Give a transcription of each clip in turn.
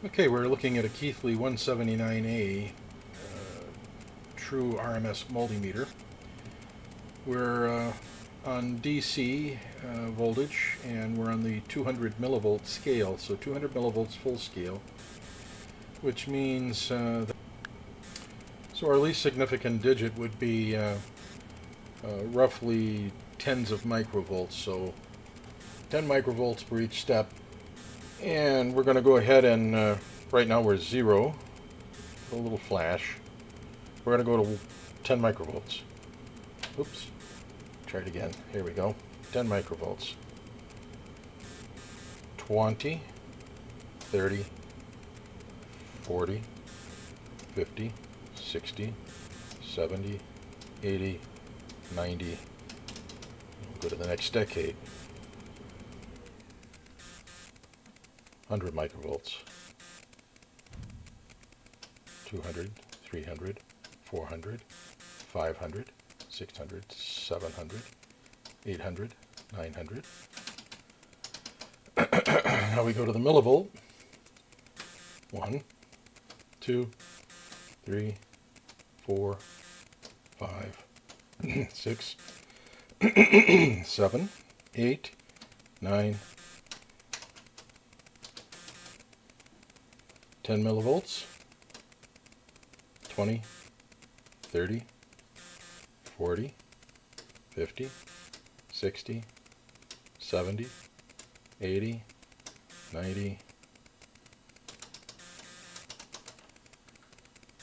Okay, we're looking at a Keithley 179A true RMS multimeter. We're on DC voltage, and we're on the 200 millivolt scale, so 200 millivolts full scale, which means so our least significant digit would be roughly tens of microvolts, so 10 microvolts per each step. And we're going to go ahead and right now we're 0, a little flash. We're going to go to 10 microvolts. Oops, try it again. Here we go. 10 microvolts. 20, 30, 40, 50, 60, 70, 80, 90. We'll go to the next decade. 100 microvolts. 200, 300, 400, 500, 600, 700, 800, 900. Now we go to the millivolt. 1, 2, 3, 4, 5, 6, 7, 8, 9, 10 millivolts, 20, 30, 40, 50, 60, 70, 80, 90,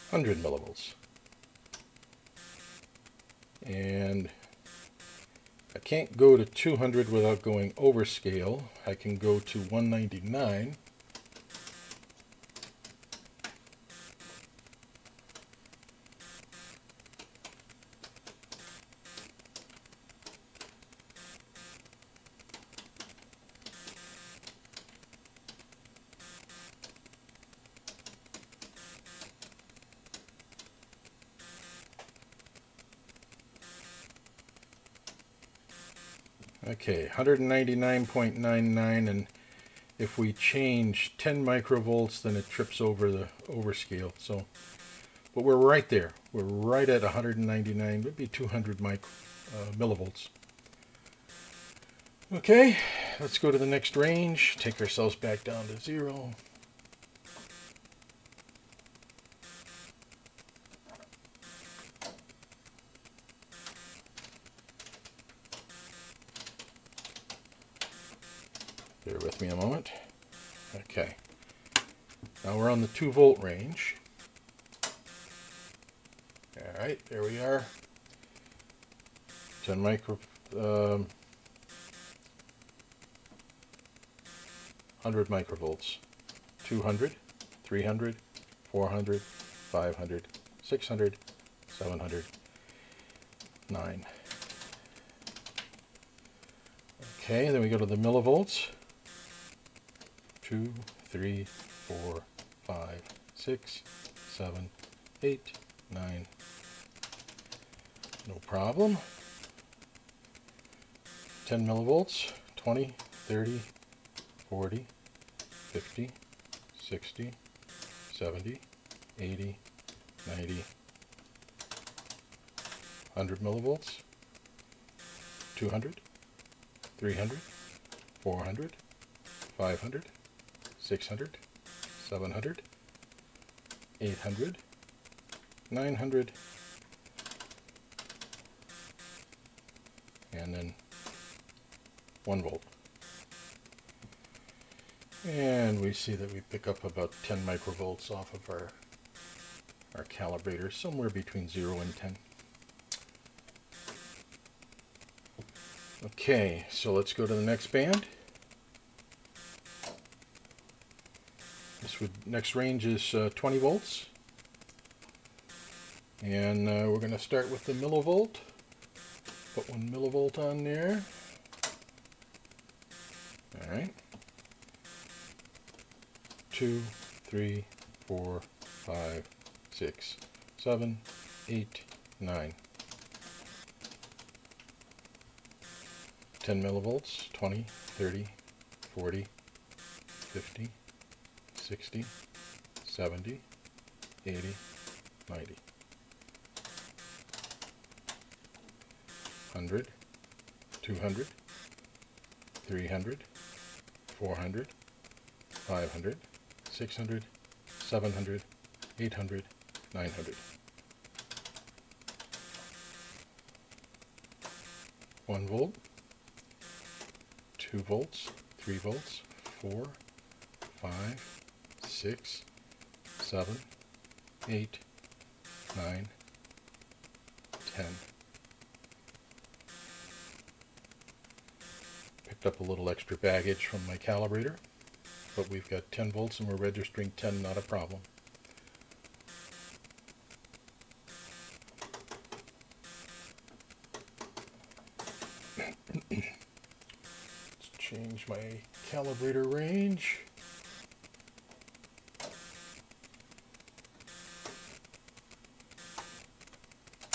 100 millivolts. And I can't go to 200 without going over scale. I can go to 199. Okay, 199.99, and if we change 10 microvolts, then it trips over the overscale. So, but we're right there. We're right at 199, maybe 200 millivolts. Okay, let's go to the next range. Take ourselves back down to 0. Bear with me a moment. Okay. Now we're on the 2 volt range. Alright, there we are. 10 100 microvolts. 200, 300, 400, 500, 600, 700, 9. Okay, then we go to the millivolts. 2, 3, 4, 5, 6, 7, 8, 9. No problem. 10 millivolts. 20, 30, 40, 50, 60, 70, 80, 90, 100 millivolts. 200, 300, 400, 500, 600, 700, 800, 900, and then 1 volt. And we see that we pick up about 10 microvolts off of our calibrator, somewhere between 0 and 10. Okay, so let's go to the next band. Next range is 20 volts. And we're going to start with the millivolt. Put 1 millivolt on there. Alright. 2, 3, 4, 5, 6, 7, 8, 9. 10 millivolts, 20, 30, 40, 50, 60, 70, 80, 90. 100, 200, 300, 400, 500, 600, 700, 800, 900. 1 volt, 2 volts, 3 volts, 4, 5, 6, 7, 8, 9, 10. Picked up a little extra baggage from my calibrator, but we've got 10 volts and we're registering 10, not a problem. Let's change my calibrator range.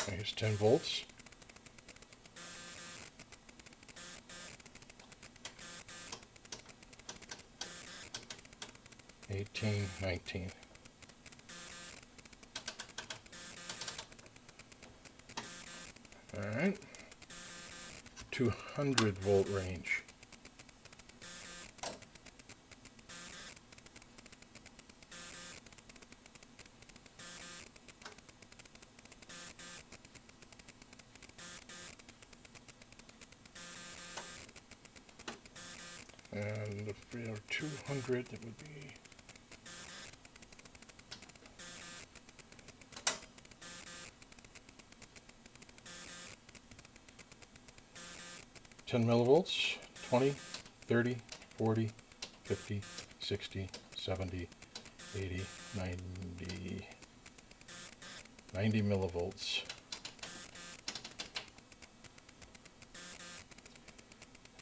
Here's 10 volts. $18, $19. All right. 200 volt range. And if we are 200, it would be 10 millivolts, 20, 30, 40, 50, 60, 70, 80, 90, 90 millivolts.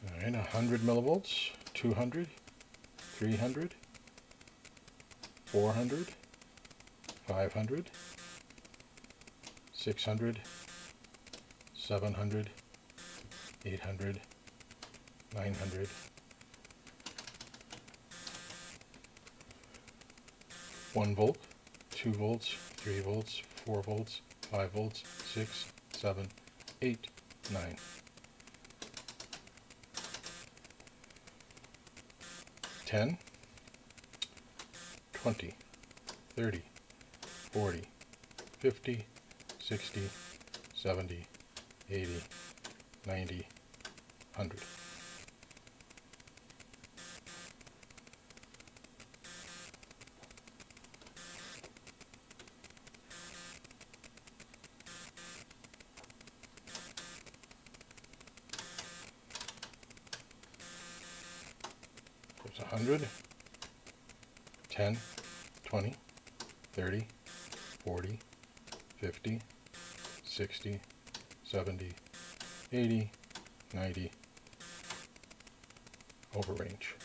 All right, 100 millivolts, 200, 300, 400, 500, 600, 700, 800, 900, 1 volt, 2 volts, 3 volts, 4 volts, 5 volts, 6, 7, 8, 9. 10, 20, 30, 40, 50, 60, 70, 80, 90, 100. There's 100, 10, 20, 30, 40, 50, 60, 70, 80, 90, over range.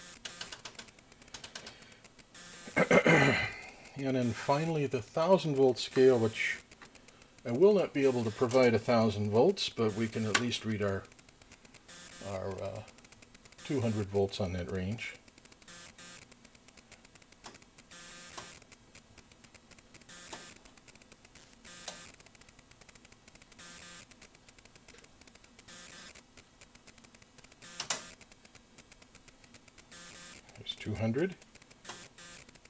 And then finally the 1000 volt scale, which I will not be able to provide 1000 volts, but we can at least read our 200 volts on that range. There's 200,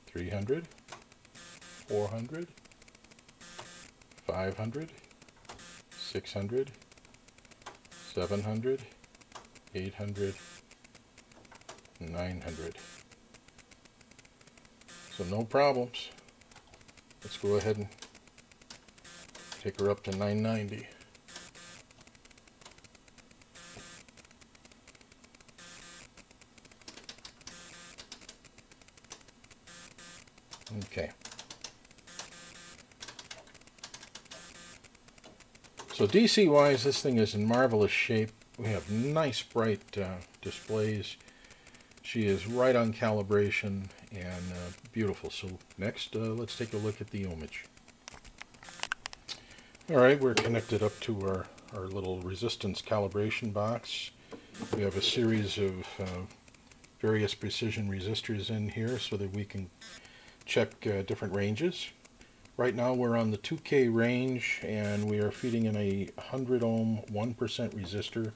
300, 400, 500, 600, 700, 800, 900. So no problems. Let's go ahead and take her up to 990. Okay. So DC wise, this thing is in marvelous shape. We have nice bright displays. She is right on calibration and beautiful. So next, let's take a look at the ohmage. Alright, we're connected up to our little resistance calibration box. We have a series of various precision resistors in here so that we can check different ranges. Right now we're on the 2K range, and we are feeding in a 100 ohm 1% resistor,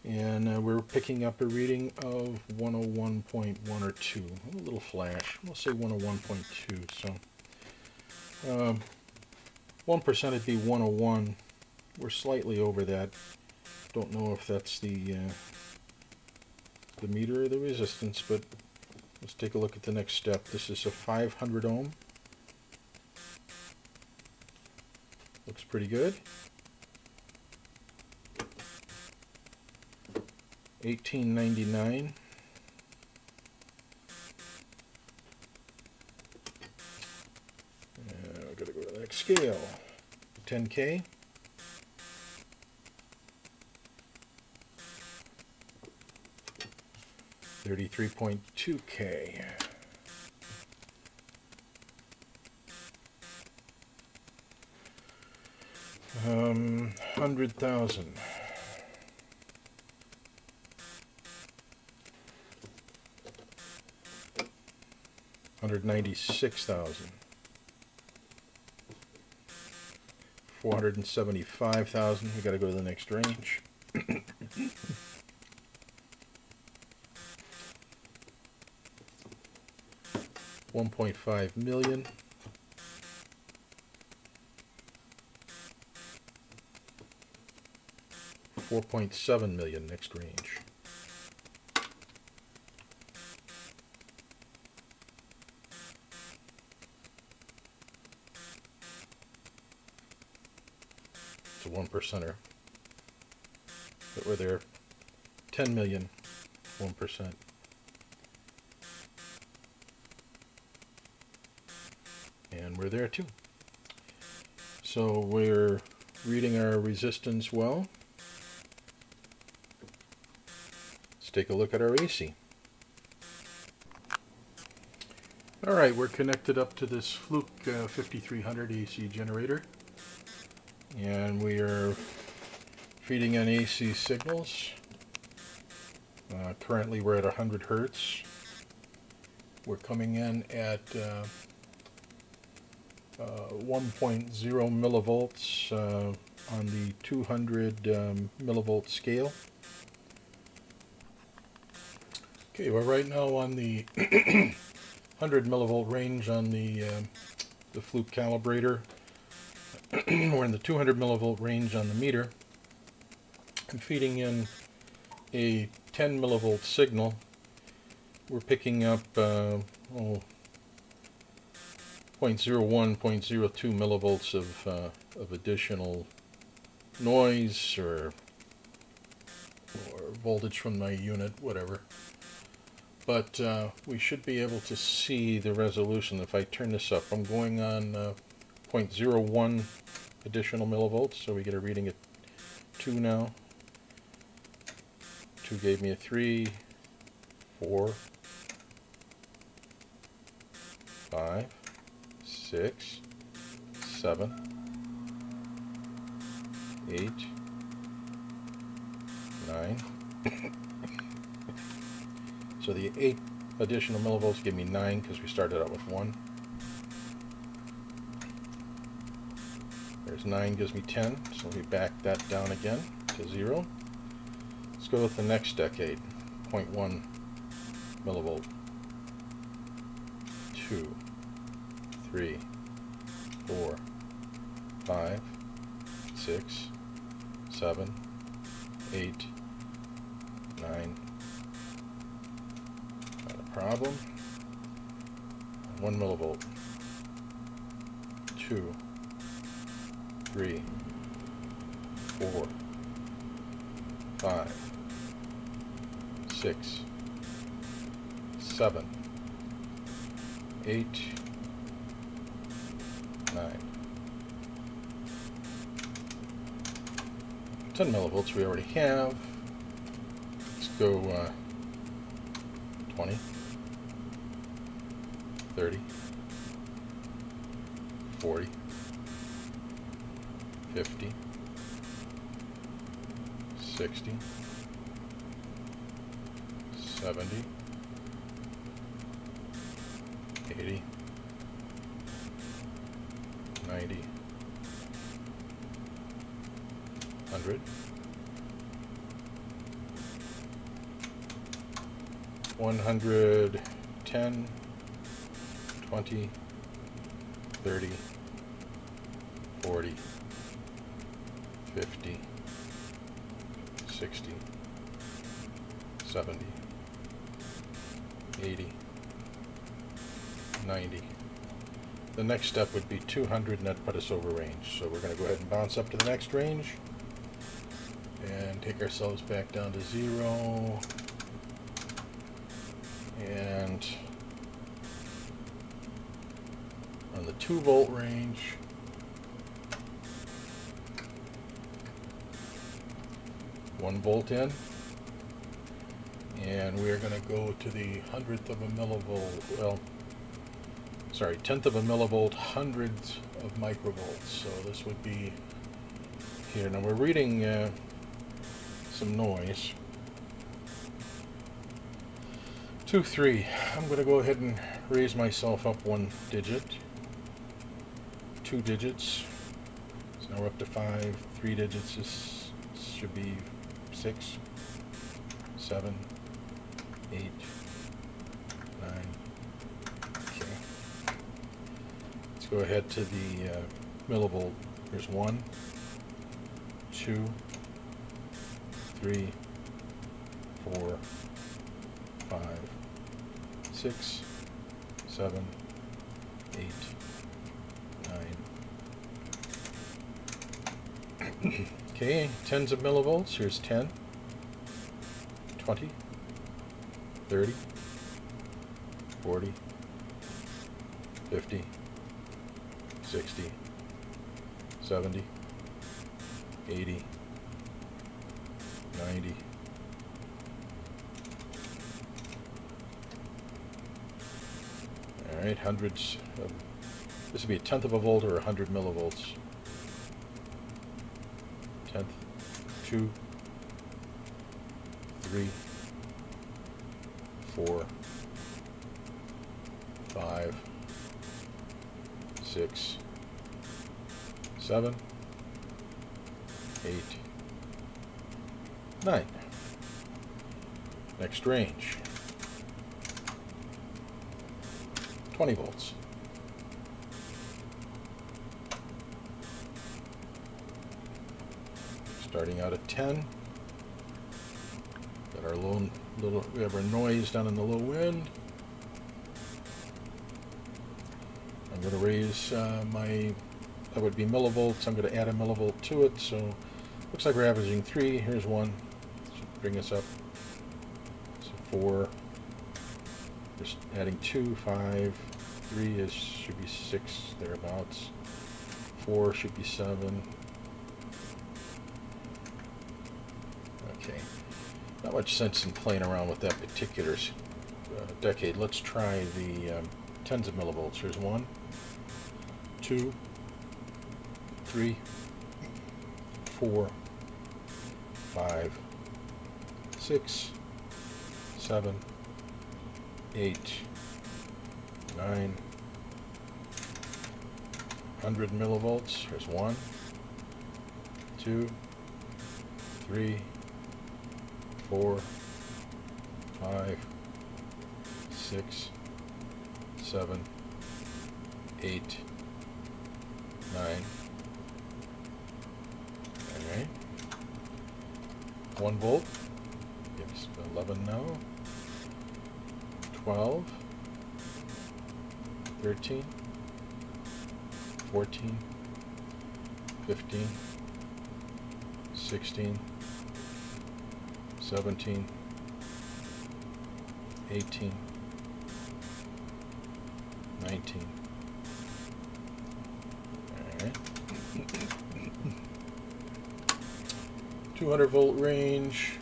and we're picking up a reading of 101.1 or 2, a little flash. We'll say 101.2. So 1% would be 101. We're slightly over that. Don't know if that's the meter or the resistance, but let's take a look at the next step. This is a 500 ohm. Looks pretty good. 1899. We're going to go to the next scale. 10K. 33.2K. 100,000. 196,000. 475,000. We got to go to the next range. 1.5 million. 4.7 million, next range. It's a 1%er. But we're there. 10 million, 1%. And we're there too. So we're reading our resistance well. Let's take a look at our AC. Alright, we're connected up to this Fluke 5300 AC generator. And we are feeding in AC signals. Currently we're at 100 Hertz. We're coming in at 1.0 millivolts on the 200 millivolt scale. Okay, we're right now on the 100 millivolt range on the Fluke calibrator. We're in the 200 millivolt range on the meter. I'm feeding in a 10 millivolt signal. We're picking up 0.01, 0.02 millivolts of additional noise or voltage from my unit, whatever. But we should be able to see the resolution if I turn this up. I'm going on 0.01 additional millivolts, so we get a reading at 2 now. 2 gave me a 3, 4, 5, 6, 7, 8, 9. So the 8 additional millivolts give me 9 because we started out with 1. There's 9 gives me 10, so we back that down again to 0. Let's go with the next decade. 0.1 millivolt. 2, 3, 4, 5, 6, 7, 8, 9. Not a problem. 1 millivolt. 2, 3, 4, 5, 6, 7, 8, 9. 10 millivolts we already have. Let's go 20, 30, 40, 50, 60, 70, 80, 90, 100, 110, 20, 30, 40, 50, 60, 70, 80, 90. The next step would be 200, and that'd put us over range. So we're going to go ahead and bounce up to the next range and take ourselves back down to 0. And on the 2-volt range, one volt in, and we're going to go to the 100th of a millivolt, well, sorry, 10th of a millivolt, hundreds of microvolts. So this would be here. Now we're reading some noise. 2, 3. I'm going to go ahead and raise myself up 1 digit. 2 digits. So now we're up to 5. 3 digits. This should be 6, 7, 8, 9. Okay. Let's go ahead to the millivolt. Here's 1, 2, 3, 4, 5, 6, 7, 8, 9. Okay, tens of millivolts. Here's 10, 20, 30, 40, 50, 60, 70, 80, 90. All right, hundreds. This would be a 1/10 of a volt or 100 millivolts. 1/10, 2, 3, 4, 5, 6, 7, 8, 9. Next range, 20 volts. Starting out at 10. Got our we have our noise down in the low end. I'm going to raise that would be millivolts. I'm going to add a millivolt to it, so looks like we're averaging 3. Here's 1. Should bring us up. So 4. Just adding 2, 5. 3 should be 6 thereabouts. 4 should be 7. Okay. Not much sense in playing around with that particular decade. Let's try the tens of millivolts. Here's 1, 2, 3, 4, 5, 6, 7, 8, 9, 100 millivolts. Here's 1, 2, 3, 4, 5, 6, 7, 8, 9. Alright. 1 volt. Yes, 11 now. 12, 13, 14, 15, 16, 17, 18, 19. Alright. 200 volt range.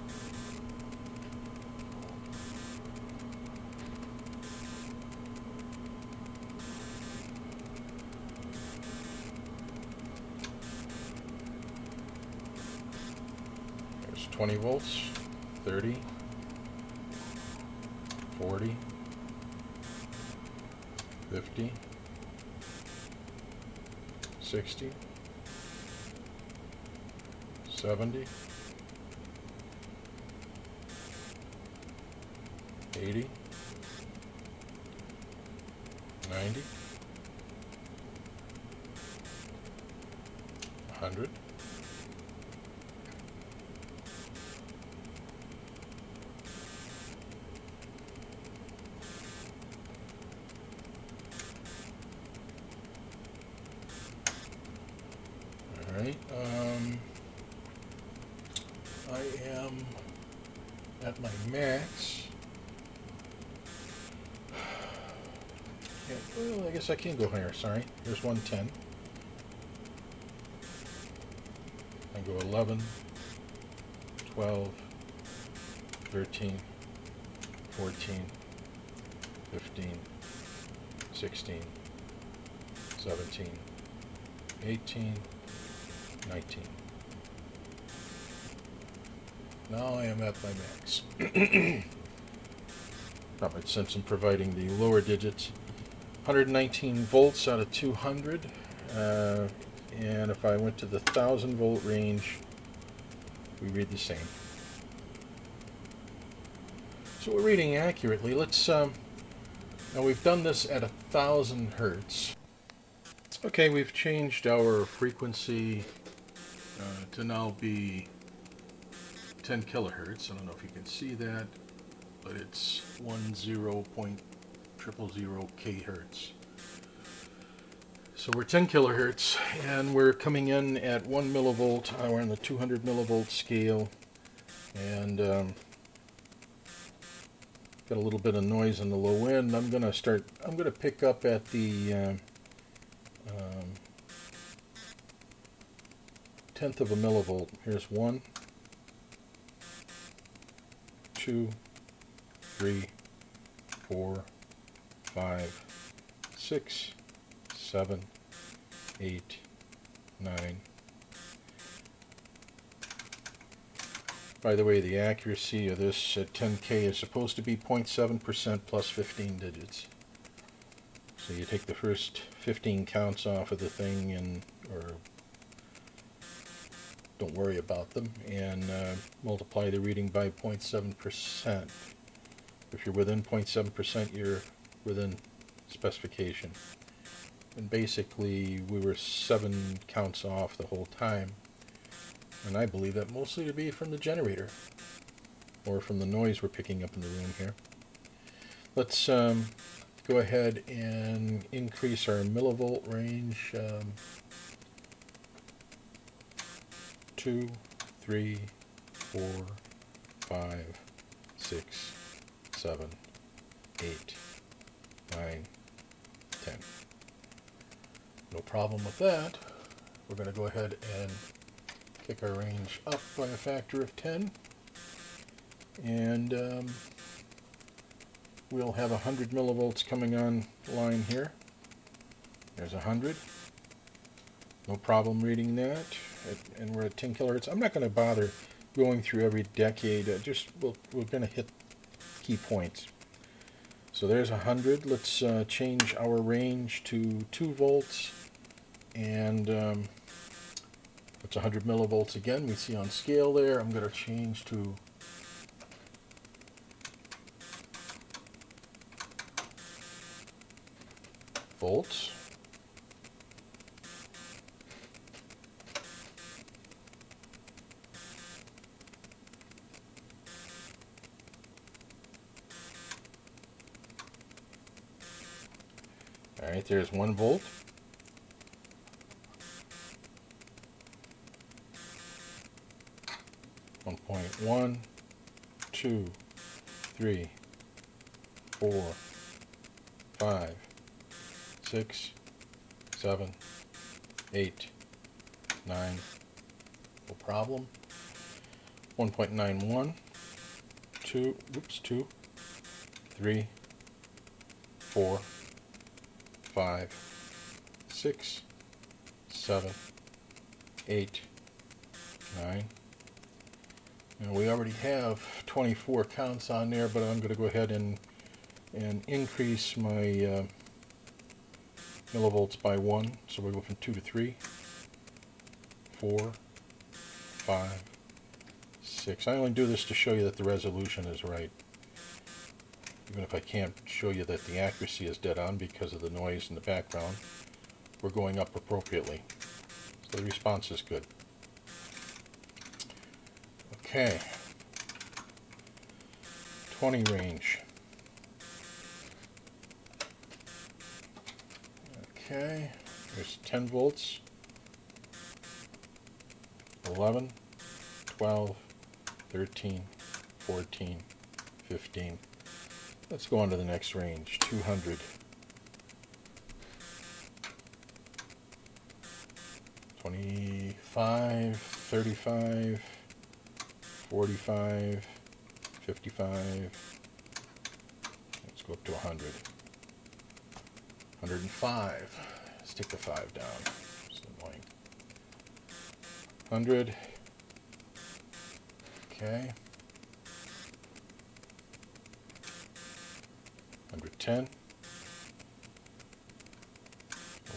There's 20 volts, 30, 40, 50, 60, 70, 80, 90, 100, 'Alright, I am at my max. Yeah, well, I guess I can go higher, sorry. Here's 110. I go 11, 12, 13, 14, 15, 16, 17, 18, 19. Now I am at my max. Probably since I'm providing the lower digits. 119 volts out of 200. And if I went to the 1000 volt range, we read the same. So we're reading accurately. Let's now we've done this at 1000 hertz. Okay, we've changed our frequency to now be 10 kilohertz. I don't know if you can see that, but it's 10.000 kHz. So we're 10 kilohertz, and we're coming in at 1 millivolt. We're on the 200 millivolt scale, and got a little bit of noise in the low end. I'm gonna pick up at the 1/10 of a millivolt. Here's 1, 2, 3, 4, 5, 6, 7, 8, 9. By the way, the accuracy of this at 10K is supposed to be 0.7% plus 15 digits. So you take the first 15 counts off of the thing, or don't worry about them, and multiply the reading by 0.7%. If you're within 0.7%, you're within specification. And basically, we were 7 counts off the whole time. And I believe that mostly to be from the generator, or from the noise we're picking up in the room here. Let's go ahead and increase our millivolt range. 2, 3, 4, 5, 6, 7, 8, 9, 10. No problem with that. We're going to go ahead and kick our range up by a factor of 10. And we'll have 100 millivolts coming on line here. There's 100. No problem reading that. And we're at 10 kilohertz. I'm not going to bother going through every decade. We're going to hit key points. So there's 100. Let's change our range to 2 volts. And it's 100 millivolts again. We see on scale there. I'm going to change to volts. All right, there's 1 volt. .1, 2, 3, 4, 5, 6, 7, 8, 9. No problem. 1.91, 2, 3, 4, 5, 6, 7, 8, 9. And we already have 24 counts on there, but I'm going to go ahead and increase my millivolts by 1, so we go from 2 to 3, 4, 5, 6. I only do this to show you that the resolution is right, even if I can't show you that the accuracy is dead on because of the noise in the background. We're going up appropriately, so the response is good. Okay, 20 range. Okay, there's 10 volts, 11, 12, 13, 14, 15. Let's go on to the next range, 200. 25, 35, 45, 55. Let's go up to 100. 105. Let's take the 5 down. It's annoying. 100. Okay. 110.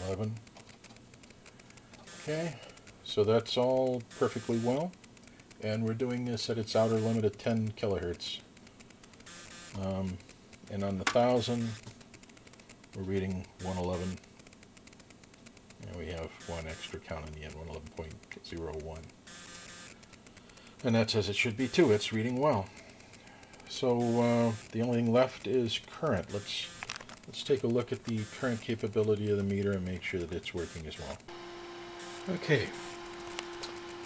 11. Okay, so that's all perfectly well, and we're doing this at its outer limit of 10 kilohertz. And on the 1000, we're reading 111, and we have one extra count in the end, 111.01. And that's as it should be too. It's reading well. So the only thing left is current. Let's take a look at the current capability of the meter and make sure that it's working as well. Okay,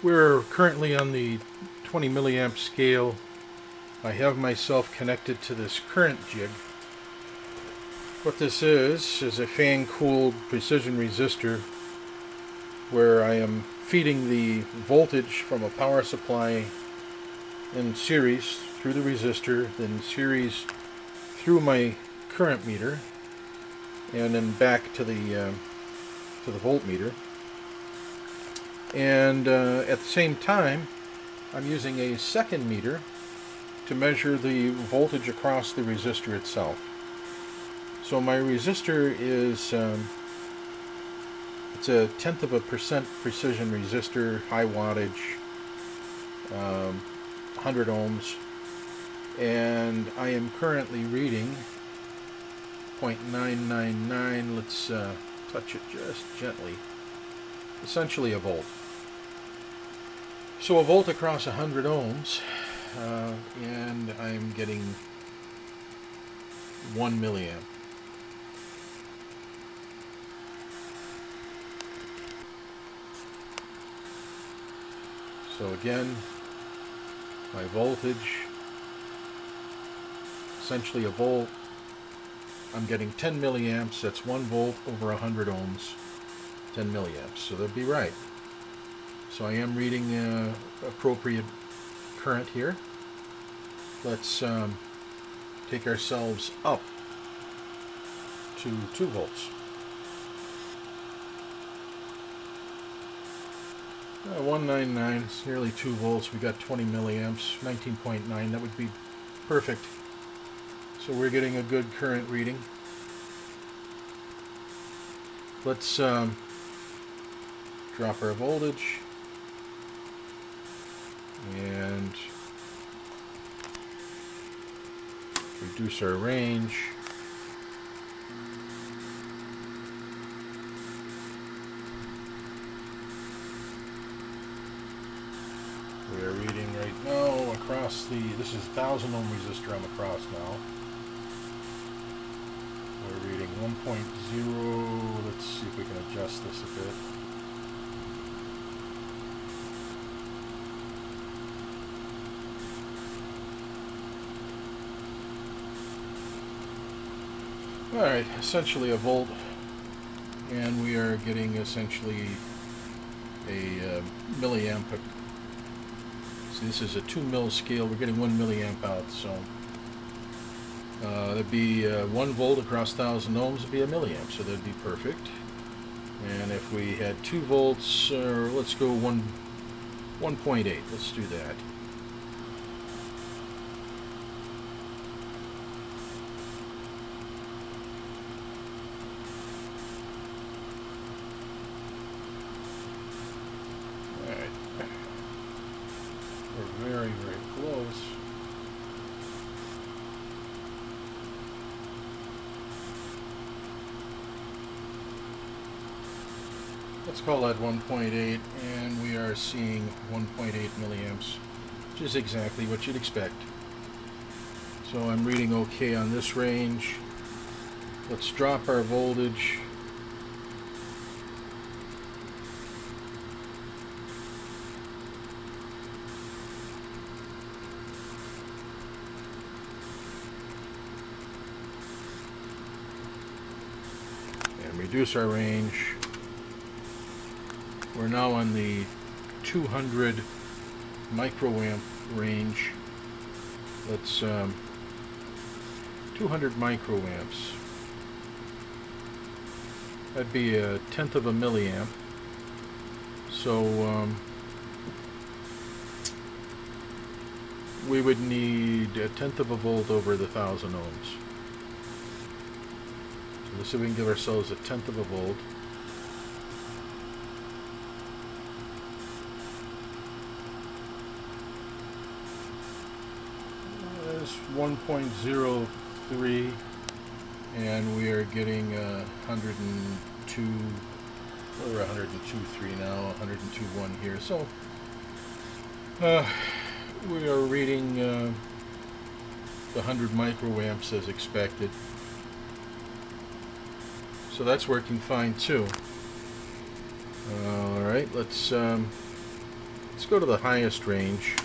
we're currently on the 20 milliamp scale. I have myself connected to this current jig. What this is a fan-cooled precision resistor where I am feeding the voltage from a power supply in series through the resistor, then series through my current meter, and then back to the voltmeter. And at the same time, I'm using a second meter to measure the voltage across the resistor itself. So my resistor is it's a 0.1% precision resistor, high wattage, 100 ohms, and I am currently reading 0.999. Let's touch it just gently. Essentially a volt. So a volt across 100 ohms, and I'm getting 1 milliamp. So again, my voltage, essentially a volt. I'm getting 10 milliamps. That's 1 volt over 100 ohms. 10 milliamps, so that'd be right. So I am reading appropriate current here. Let's take ourselves up to 2 volts. 199, it's nearly 2 volts. We got 20 milliamps, 19.9. That would be perfect. So we're getting a good current reading. Let's drop our voltage and reduce our range. We are reading right now across this is 1000 ohm resistor I'm across now. We're reading 1.0. Let's see if we can adjust this a bit. Alright, essentially a volt, and we are getting essentially a milliamp. So this is a 2 mil scale, we're getting 1 milliamp out, so that'd be 1 volt across 1000 ohms would be a milliamp, so that'd be perfect. And if we had 2 volts, let's go 1.8, let's do that. Let's call that 1.8, and we are seeing 1.8 milliamps, which is exactly what you'd expect. So I'm reading okay on this range. Let's drop our voltage. And reduce our range. We're now on the 200 microamp range. Let's 200 microamps. That'd be a tenth of a milliamp. So we would need a tenth of a volt over the 1,000 ohms. So let's see if we can give ourselves a tenth of a volt. That's 1.03, and we are getting 102, we're 102.3 now, 102.1 here. So we are reading the 100 microamps as expected. So that's working fine too. All right, let's go to the highest range.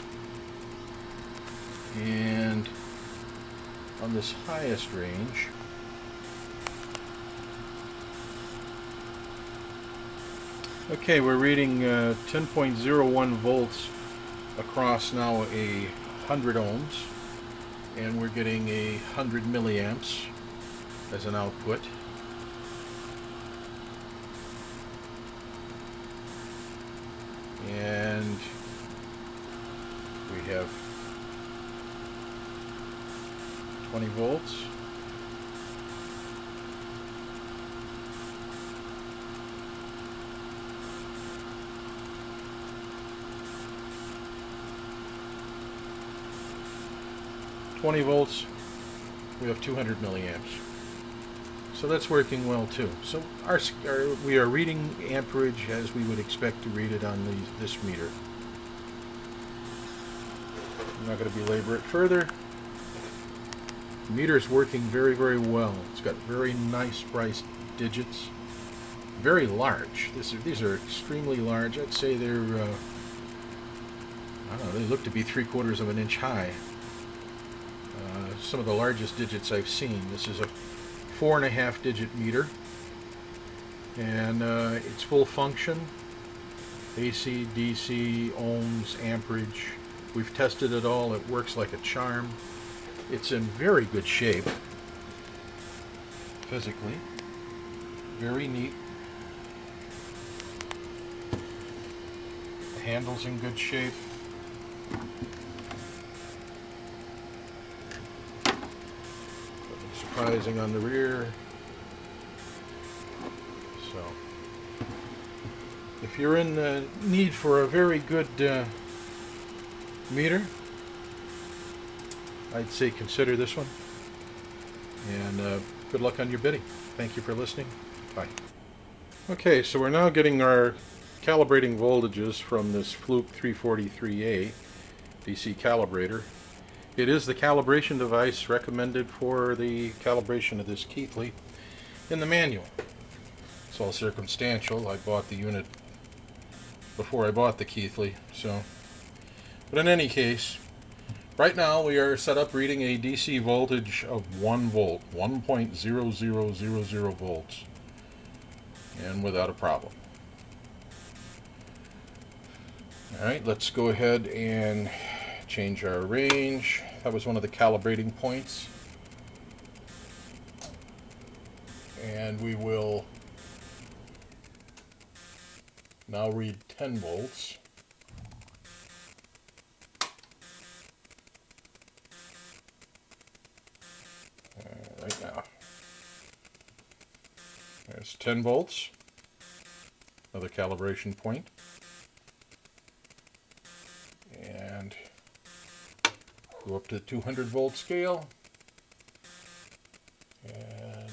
And on this highest range, okay, we're reading 10.01 volts across now 100 ohms, and we're getting 100 milliamps as an output. And we have 20 volts. We have 200 milliamps. So that's working well too. So we are reading amperage as we would expect to read it on this meter. I'm not going to belabor it further. The meter is working very, very well. It's got very nice bright digits. Very large. These are extremely large. I'd say they're, I don't know, they look to be 3/4 of an inch high. Some of the largest digits I've seen. This is a 4.5 digit meter, and it's full function. AC, DC, ohms, amperage. We've tested it all. It works like a charm. It's in very good shape physically. Very neat. The handle's in good shape. Nothing surprising on the rear. So, if you're in the need for a very good meter, I'd say consider this one, and good luck on your bidding. Thank you for listening. Bye. Okay, so we're now getting our calibrating voltages from this Fluke 343A DC calibrator. It is the calibration device recommended for the calibration of this Keithley in the manual. It's all circumstantial. I bought the unit before I bought the Keithley, so. But in any case, right now we are set up reading a DC voltage of 1 volt, 1.0000 volts, and without a problem. Alright, let's go ahead and change our range. That was one of the calibrating points. And we will now read 10 volts. Right now. There's 10 volts. Another calibration point. And go up to the 200 volt scale. And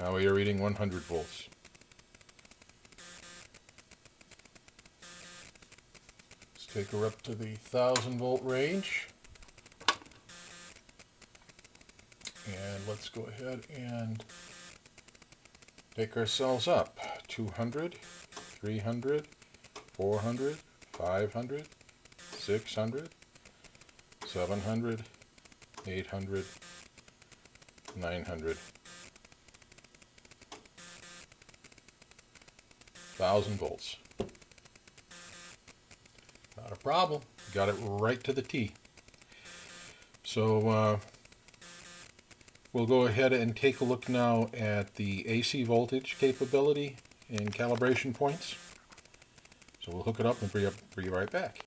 Now we are reading 100 volts. Let's take her up to the 1000 volt range. And let's go ahead and take ourselves up. 200, 300, 400, 500, 600, 700, 800, 900, 1000 volts. Not a problem. Got it right to the T. So we'll go ahead and take a look now at the AC voltage capability and calibration points. So we'll hook it up and bring you right back.